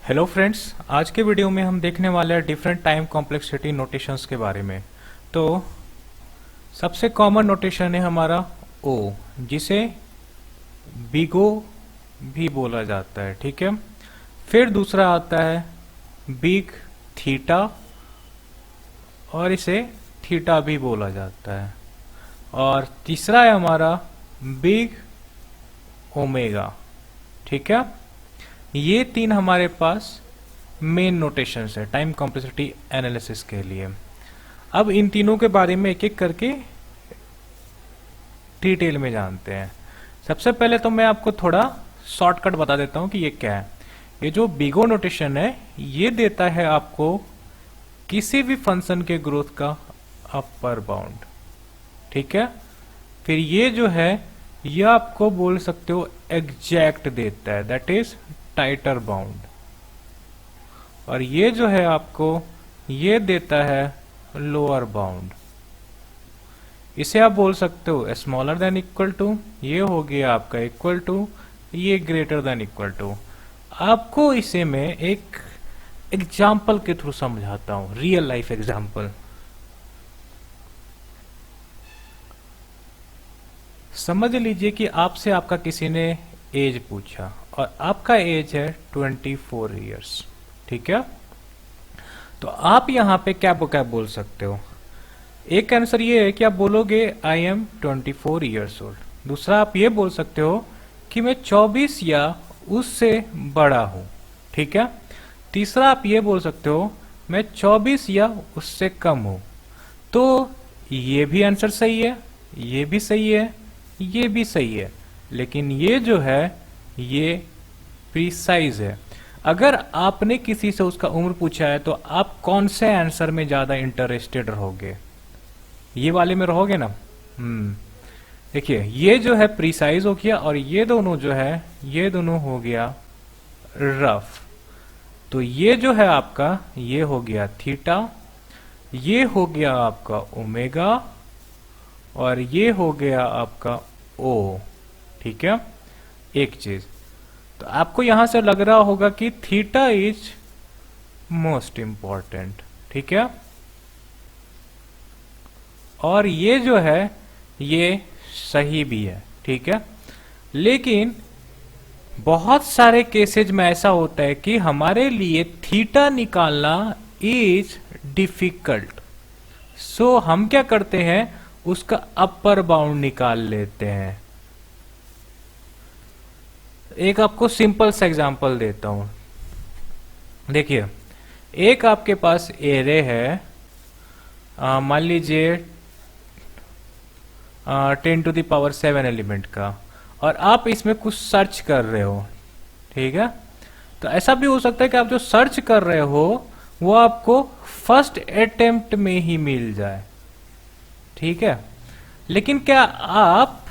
Hello friends, आज के video में हम देखने वाले हैं डिफरेंट टाइम कॉम्प्लेक्सिटी नोटेशंस के बारे में। तो सबसे कॉमन नोटेशन है हमारा ओ, जिसे बिगो भी बोला जाता है। ठीक है। फिर दूसरा आता है बिग थीटा, और इसे थीटा भी बोला जाता है। और तीसरा है हमारा बिग ओमेगा। ठीक है। ये तीन हमारे पास मेन नोटेशंस है टाइम कॉम्प्लेक्सिटी एनालिसिस के लिए। अब इन तीनों के बारे में एक एक करके डिटेल में जानते हैं। सबसे पहले तो मैं आपको थोड़ा शॉर्टकट बता देता हूं कि ये क्या है। ये जो बिगो नोटेशन है ये देता है आपको किसी भी फंक्शन के ग्रोथ का अपर बाउंड। ठीक है। फिर ये जो है ये आपको बोल सकते हो एग्जैक्ट देता है, दैट इज टाइटर बाउंड। और ये जो है आपको ये देता है लोअर बाउंड। इसे आप बोल सकते हो स्मॉलर देन इक्वल टू, ये हो गया आपका इक्वल टू, ये ग्रेटर देन इक्वल टू। आपको इसे मैं एक एग्जाम्पल के थ्रू समझाता हूं, रियल लाइफ एग्जाम्पल। समझ लीजिए कि आपसे आपका किसी ने एज पूछा और आपका एज है 24 ईयर्स। ठीक है। तो आप यहां पे क्या बोल सकते हो। एक आंसर ये है कि आप बोलोगे आई एम 24 ईयर्स ओल्ड। दूसरा आप ये बोल सकते हो कि मैं 24 या उससे बड़ा हूं। ठीक है। तीसरा आप ये बोल सकते हो मैं 24 या उससे कम हूं। तो ये भी आंसर सही है, ये भी सही है, ये भी सही है, लेकिन ये जो है ये प्रिसाइज है। अगर आपने किसी से उसका उम्र पूछा है तो आप कौन से आंसर में ज्यादा इंटरेस्टेड रहोगे, ये वाले में रहोगे ना। देखिए ये जो है प्रिसाइज हो गया और ये दोनों जो है ये दोनों हो गया रफ। तो ये जो है आपका ये हो गया थीटा, ये हो गया आपका ओमेगा, और ये हो गया आपका ओ। ठीक है। एक चीज तो आपको यहां से लग रहा होगा कि थीटा इज मोस्ट इंपॉर्टेंट। ठीक है। और ये जो है ये सही भी है। ठीक है। लेकिन बहुत सारे केसेज में ऐसा होता है कि हमारे लिए थीटा निकालना इज डिफिकल्ट। सो हम क्या करते हैं उसका अपर बाउंड निकाल लेते हैं। एक आपको सिंपल सा एग्जांपल देता हूं। देखिए एक आपके पास एरे है, मान लीजिए 10⁻⁷ एलिमेंट का, और आप इसमें कुछ सर्च कर रहे हो। ठीक है। तो ऐसा भी हो सकता है कि आप जो सर्च कर रहे हो वो आपको फर्स्ट अटेम्प्ट में ही मिल जाए। ठीक है। लेकिन क्या आप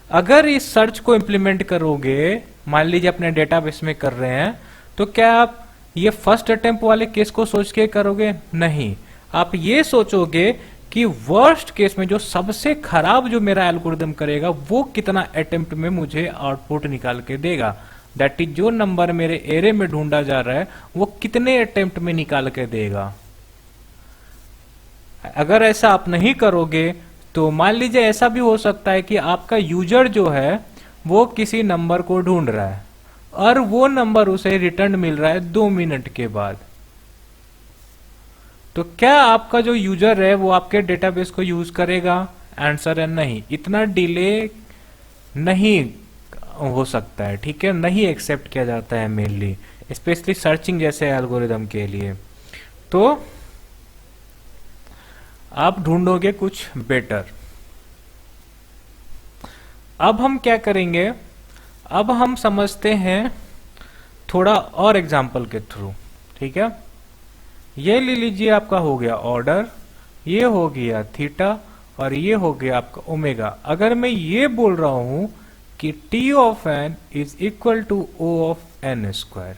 अगर इस सर्च को इंप्लीमेंट करोगे, मान लीजिए अपने डेटाबेस में कर रहे हैं, तो क्या आप ये फर्स्ट अटेम्प्ट वाले केस को सोच के करोगे? नहीं, आप ये सोचोगे कि वर्स्ट केस में जो सबसे खराब जो मेरा एल्गोरिदम करेगा वो कितना अटेम्प्ट में मुझे आउटपुट निकाल के देगा। दैट इज जो नंबर मेरे एरे में ढूंढा जा रहा है वो कितने अटेम्प्ट में निकाल के देगा। अगर ऐसा आप नहीं करोगे तो मान लीजिए ऐसा भी हो सकता है कि आपका यूजर जो है वो किसी नंबर को ढूंढ रहा है और वो नंबर उसे रिटर्न मिल रहा है 2 मिनट के बाद। तो क्या आपका जो यूजर है वो आपके डेटाबेस को यूज करेगा? आंसर है नहीं, इतना डिले नहीं हो सकता है। ठीक है। नहीं एक्सेप्ट किया जाता है मेनली, स्पेशली सर्चिंग जैसे एल्गोरिदम के लिए। तो आप ढूंढोगे कुछ बेटर। अब हम क्या करेंगे, अब हम समझते हैं थोड़ा और एग्जाम्पल के थ्रू। ठीक है। ये ले लीजिए आपका हो गया ऑर्डर, ये हो गया थीटा, और ये हो गया आपका ओमेगा। अगर मैं ये बोल रहा हूं कि T of n is equal to O of n square,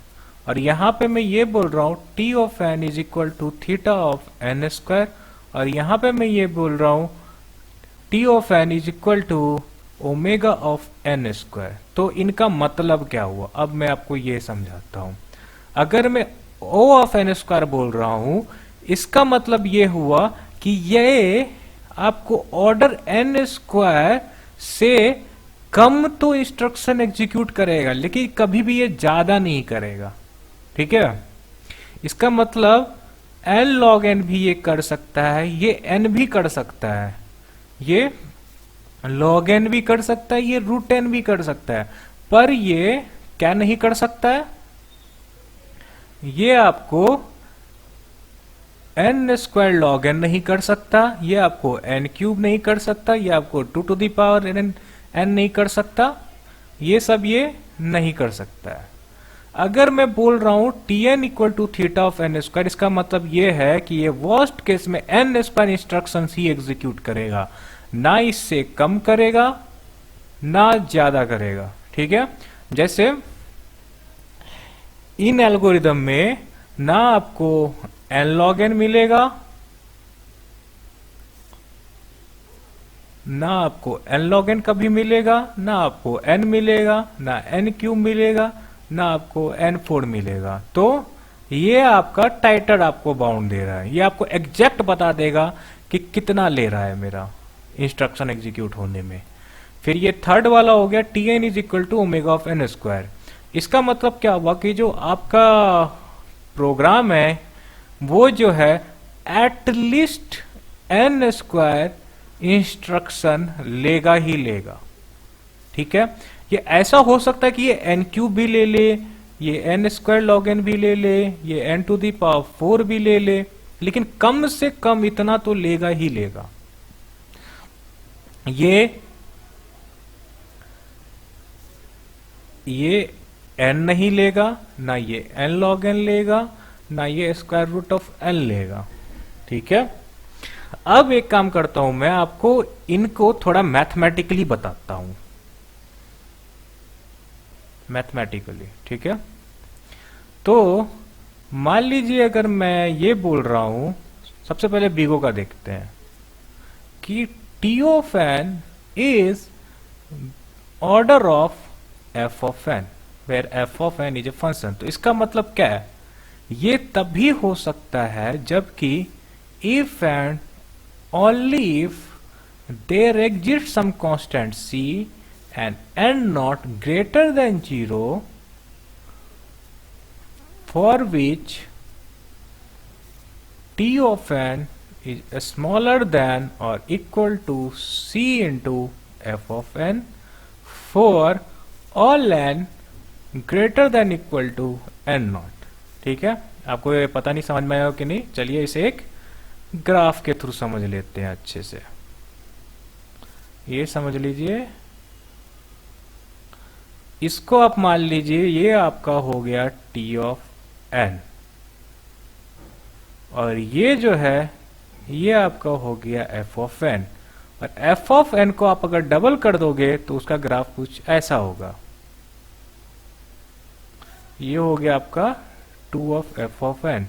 और यहां पे मैं ये बोल रहा हूं T of n is equal to theta of n square, और यहां पे मैं ये बोल रहा हूं T of n is equal to omega of n square, तो इनका मतलब क्या हुआ अब मैं आपको ये समझाता हूं। अगर मैं O ऑफ एन स्क्वायर बोल रहा हूं, इसका मतलब ये हुआ कि ये आपको ऑर्डर एन स्क्वायर से कम तो इंस्ट्रक्शन एग्जीक्यूट करेगा, लेकिन कभी भी ये ज्यादा नहीं करेगा। ठीक है, इसका मतलब एन लॉग एन भी ये कर सकता है, ये एन भी कर सकता है, ये लॉग एन भी कर सकता है, ये रूट एन भी कर सकता है, पर ये क्या नहीं कर सकता है, ये आपको एन स्क्वायर लॉग एन नहीं कर सकता, ये आपको एन क्यूब नहीं कर सकता, ये आपको 2 टू द पावर एन नहीं कर सकता, ये सब ये नहीं कर सकता है। अगर मैं बोल रहा हूं T n equal to theta of n square, इसका मतलब ये है कि ये वर्स्ट केस में एन स्क्वायर इंस्ट्रक्शन ही एग्जीक्यूट करेगा, ना इससे कम करेगा ना ज्यादा करेगा। ठीक है, जैसे इन एल्गोरिदम में ना आपको एन लॉग एन मिलेगा, ना आपको एन लॉग एन कभी मिलेगा, ना आपको एन मिलेगा, ना एन क्यूब मिलेगा, ना आपको एन फोर मिलेगा। तो ये आपका टाइटर आपको बाउंड दे रहा है, ये आपको एग्जैक्ट बता देगा कि कितना ले रहा है मेरा इंस्ट्रक्शन एग्जीक्यूट होने में। फिर ये थर्ड वाला हो गया T n is equal to omega of n square. इसका मतलब क्या हुआ कि जो आपका प्रोग्राम है वो जो है एटलीस्ट एन स्क्वायर इंस्ट्रक्शन लेगा ही लेगा। ठीक है, ये ऐसा हो सकता है कि ये एन क्यूब भी ले ले, ये एन स्क्वायर लॉग एन भी ले ले, ये एन टू दी पावर 4 भी ले ले, लेकिन कम से कम इतना तो लेगा ही लेगा। ये एन नहीं लेगा, ना ये एन लॉग एन लेगा, ना ये स्क्वायर रूट ऑफ एन लेगा। ठीक है, अब एक काम करता हूं, मैं आपको इनको थोड़ा मैथमेटिकली बताता हूं, मैथमेटिकली। ठीक है, तो मान लीजिए अगर मैं ये बोल रहा हूं, सबसे पहले बिगो का देखते हैं कि T of n is order of f of n, where f of n is a function. तो इसका मतलब क्या है, ये तभी हो सकता है जबकि if and only if there exists some constant c and n not greater than 0 for which t of n is smaller than or equal to c into f of n for all n greater than equal to n not। ठीक है, आपको ये पता नहीं समझ में आया कि नहीं, चलिए इसे एक ग्राफ के थ्रू समझ लेते हैं अच्छे से। ये समझ लीजिए, इसको आप मान लीजिए ये आपका हो गया टी ऑफ एन, और ये जो है ये आपका हो गया एफ ऑफ एन, और एफ ऑफ एन को आप अगर डबल कर दोगे तो उसका ग्राफ कुछ ऐसा होगा। ये हो गया आपका 2 ऑफ एफ ऑफ एन।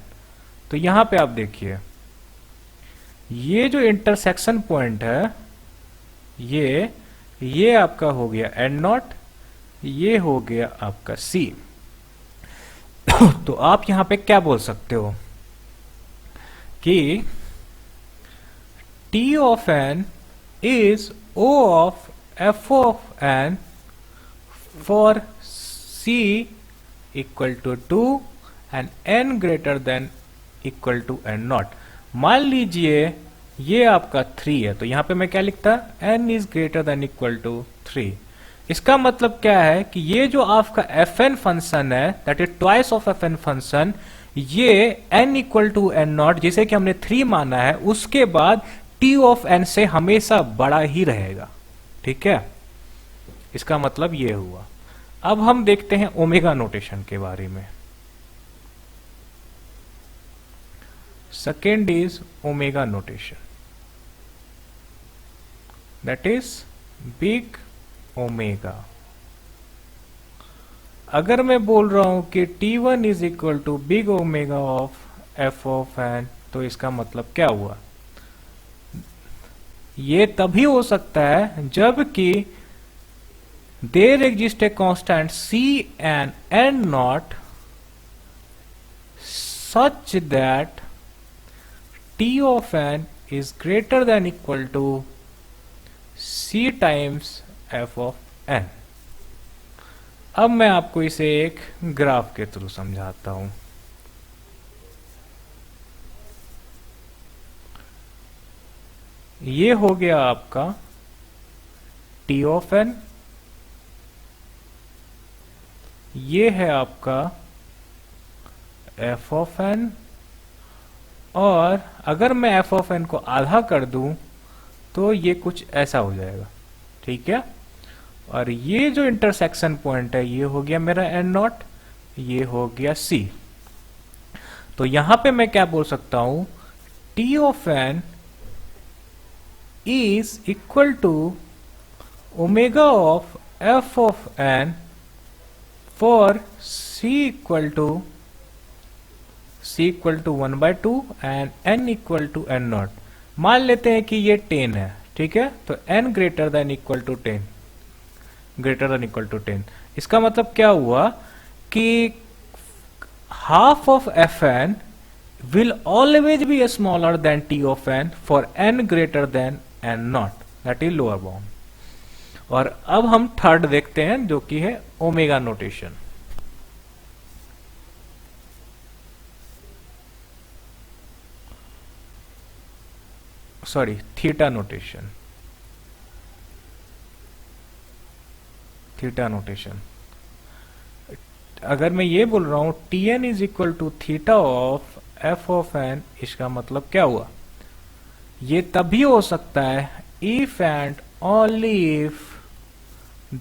तो यहां पे आप देखिए, ये जो इंटरसेक्शन पॉइंट है ये आपका हो गया एन नॉट, ये हो गया आपका सी। तो आप यहां पे क्या बोल सकते हो कि T of n is O of f of n for c equal to 2 and n greater than equal to n naught. मान लीजिए ये आपका 3 है, तो यहां पे मैं क्या लिखता, n is greater than equal to 3। इसका मतलब क्या है कि ये जो आपका एफ एन फंक्शन है, that is twice of f n function, ये n equal to n naught जिसे कि हमने 3 माना है, उसके बाद t ऑफ n से हमेशा बड़ा ही रहेगा। ठीक है, इसका मतलब ये हुआ। अब हम देखते हैं ओमेगा नोटेशन के बारे में। Second is omega notation, that is big omega। अगर मैं बोल रहा हूं कि T1 is equal to big omega of f of n, तो इसका मतलब क्या हुआ, ये तभी हो सकता है जबकि there exist a constant c and n naught such that t of n is greater than equal to c times f of n। अब मैं आपको इसे एक ग्राफ के थ्रू समझाता हूं। ये हो गया आपका t ऑफ n, ये है आपका f ऑफ n, और अगर मैं f ऑफ n को आधा कर दूं तो ये कुछ ऐसा हो जाएगा, ठीक है। और ये जो इंटरसेक्शन पॉइंट है ये हो गया मेरा n नॉट, ये हो गया c। तो यहां पे मैं क्या बोल सकता हूं, t of n is equal to omega of f of n for c equal to 1/2 and n equal to n not. मान लेते हैं कि ये 10 है, ठीक है, तो n greater than equal to 10, greater than equal to 10। इसका मतलब क्या हुआ कि half of fn will always be smaller than t of n for n greater than n naught, that is lower bound। और अब हम थर्ड देखते हैं जो कि है omega notation. Sorry, theta notation, theta notation. अगर मैं ये बोल रहा हूं Tn is equal to theta of f of n, इसका मतलब क्या हुआ, ये तभी हो सकता है if and only if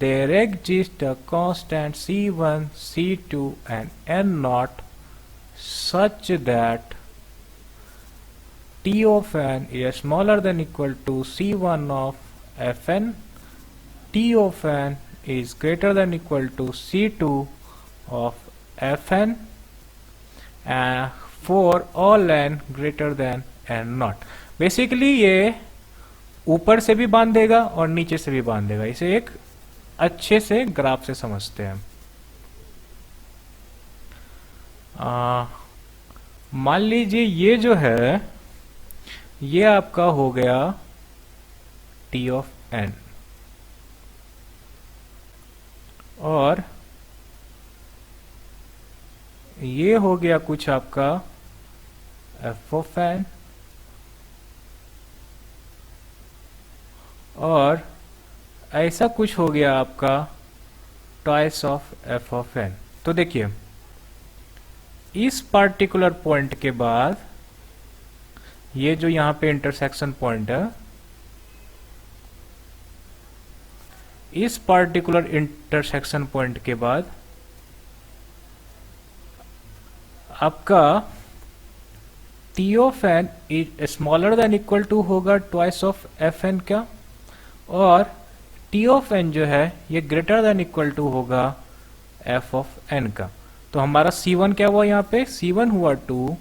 there exists a constant c1, c2 and n naught such that t of n is smaller than equal to c1 of fn, t of n is greater than equal to c2 of fn for all n greater than n naught। Basically ये ऊपर से भी बांधेगा और नीचे से भी बांधेगा। इसे एक अच्छे से ग्राफ से समझते हैं। मान लीजिए ये जो है ये आपका हो गया t ऑफ n, और ये हो गया कुछ आपका f ऑफ n, और ऐसा कुछ हो गया आपका twice of f of n। तो देखिए इस पार्टिकुलर पॉइंट के बाद ये जो यहां पे इंटरसेक्शन पॉइंट है, इस पार्टिकुलर इंटरसेक्शन पॉइंट के बाद आपका t of n is smaller than equal to होगा ट्वाइस ऑफ एफ एन का, और t ऑफ n जो है ये ग्रेटर देन इक्वल टू होगा f ऑफ n का। तो हमारा c1 क्या हुआ, यहाँ पे c1 हुआ 2,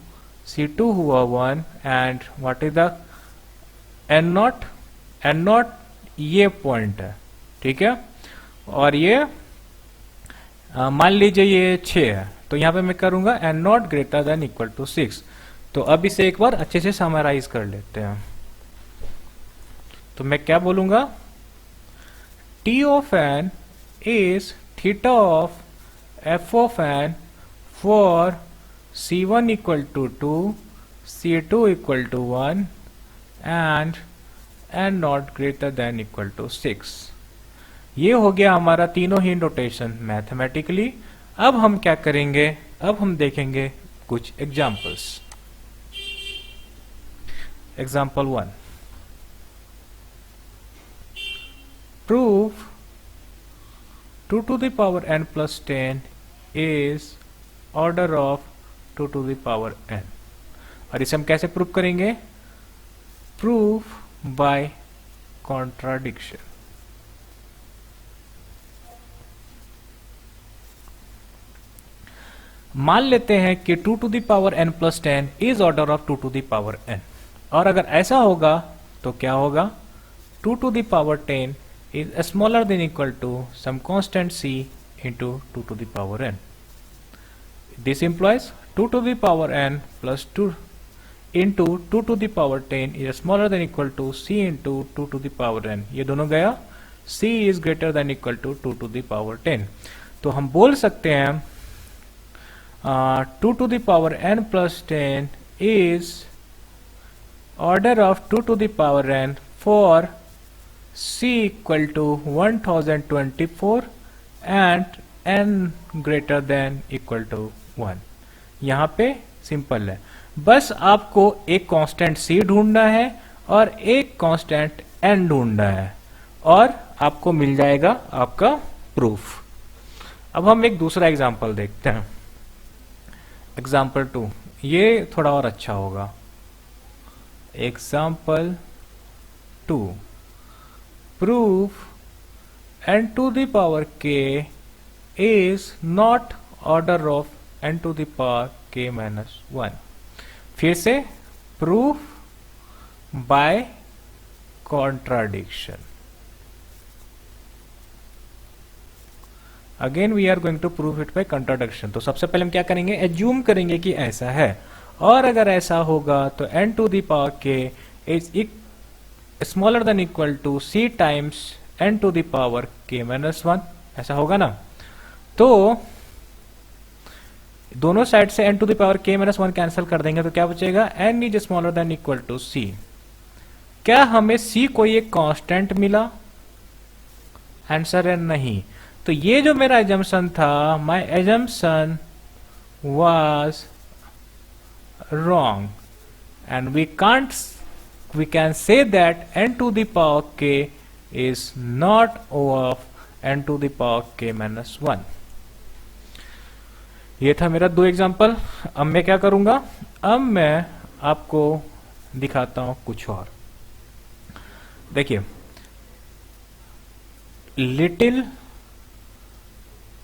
c2 हुआ 1 and what is the n not, n not ये पॉइंट है, ठीक है। और ये मान लीजिए ये 6 है, तो यहाँ पे मैं करूंगा n naught greater than equal to 6। तो अब इसे एक बार अच्छे से समराइज कर लेते हैं। तो मैं क्या बोलूंगा, t of n is theta of f of n for c1 equal to 2, c2 equal to 1 and n naught greater than equal to 6। ये हो गया हमारा तीनों ही नोटेशन मैथमेटिकली। अब हम क्या करेंगे, अब हम देखेंगे कुछ examples. Example 1, prove 2 to the power n plus 10 is order of 2 to the power n। और इसे हम कैसे प्रूव करेंगे, प्रूव बाय कॉन्ट्राडिक्शन। मान लेते हैं कि 2 to the power n plus 10 is order of 2 to the power n, और अगर ऐसा होगा तो क्या होगा, 2 to the power 10 is smaller than equal to some constant c into 2 to the power n। This implies 2 to the power n plus 2 into 2 to the power 10 is smaller than equal to c into 2 to the power n। ये दोनों गया, c is greater than equal to 2 to the power 10। तो हम बोल सकते हैं 2 to the power n plus 10 is order of 2 to the power n for c equal to 1024 and n greater than equal to 1। यहाँ पे simple है, बस आपको एक कांस्टेंट c ढूंढना है और एक कांस्टेंट n ढूंढना है और आपको मिल जाएगा आपका प्रूफ। अब हम एक दूसरा एग्जांपल देखते हैं, एग्जांपल 2। ये थोड़ा और अच्छा होगा। Example 2, proof n to the power k is not order of n to the power k minus 1। फिर से proof by contradiction. Again we are going to prove it by contradiction. तो सबसे पहले हम क्या करेंगे, एज्यूम करेंगे कि ऐसा है, और अगर ऐसा होगा तो n to the power k is smaller than equal to c times n to the power k minus 1। ऐसा होगा ना। तो दोनों साइड से n to the power k minus 1 cancel कर देंगे तो क्या बचेगा, n is smaller than equal to c। क्या हमें c कोई एक कांस्टेंट मिला? आंसर है नहीं। तो ये जो मेरा एजम्पशन था, my assumption was wrong and we can say that n to the power k is not of n to the power k minus 1। ये था मेरा 2 एग्जाम्पल। अब मैं क्या करूंगा, अब मैं आपको दिखाता हूं कुछ और। देखिए, लिटिल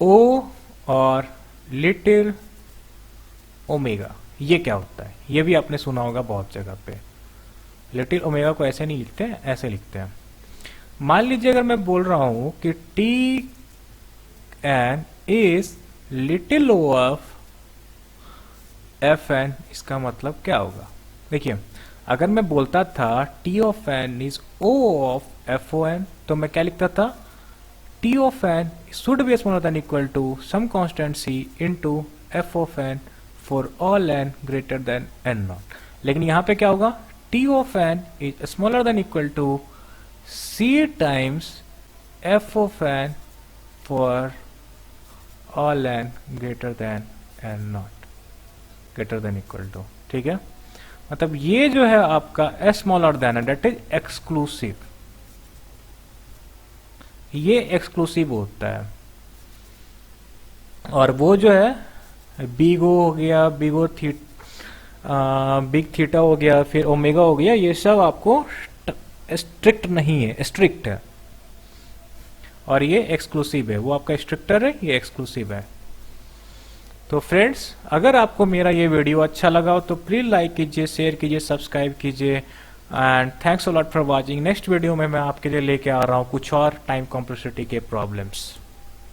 ओ और लिटिल ओमेगा, ये क्या होता है? ये भी आपने सुना होगा बहुत जगह पे। लिटिल ओमेगा को ऐसे नहीं लिखते हैं, ऐसे लिखते हैं। मान लीजिए अगर मैं बोल रहा हूं कि T n is little O of f n, इसका मतलब क्या होगा? देखिए, अगर मैं बोलता था T of n is O of f O n, तो मैं क्या लिखता था, T of n should be smaller than equal to some constant c into f of n for all n greater than n naught. लेकिन यहां पे क्या होगा, T of n is smaller than equal to c times f of n for all n greater than n naught, greater than equal to. ठीक है, मतलब ये जो है आपका स्मॉलर देन है, दैट इज एक्सक्लूसिव। ये एक्सक्लूसिव होता है। और वो जो है बिगो हो गया, बिग थीटा हो गया, फिर ओमेगा हो गया, ये सब आपको स्ट्रिक्ट नहीं है, स्ट्रिक्ट है। और ये एक्सक्लूसिव है, वो आपका स्ट्रिक्टर है, ये एक्सक्लूसिव है। तो फ्रेंड्स, अगर आपको मेरा ये वीडियो अच्छा लगा हो तो प्लीज लाइक कीजिए, शेयर कीजिए, सब्सक्राइब कीजिए and thanks a lot for watching. Next video में मैं आपके लिए लेके आ रहा हूँ कुछ और टाइम कॉम्प्लेक्सिटी के प्रॉब्लम्स।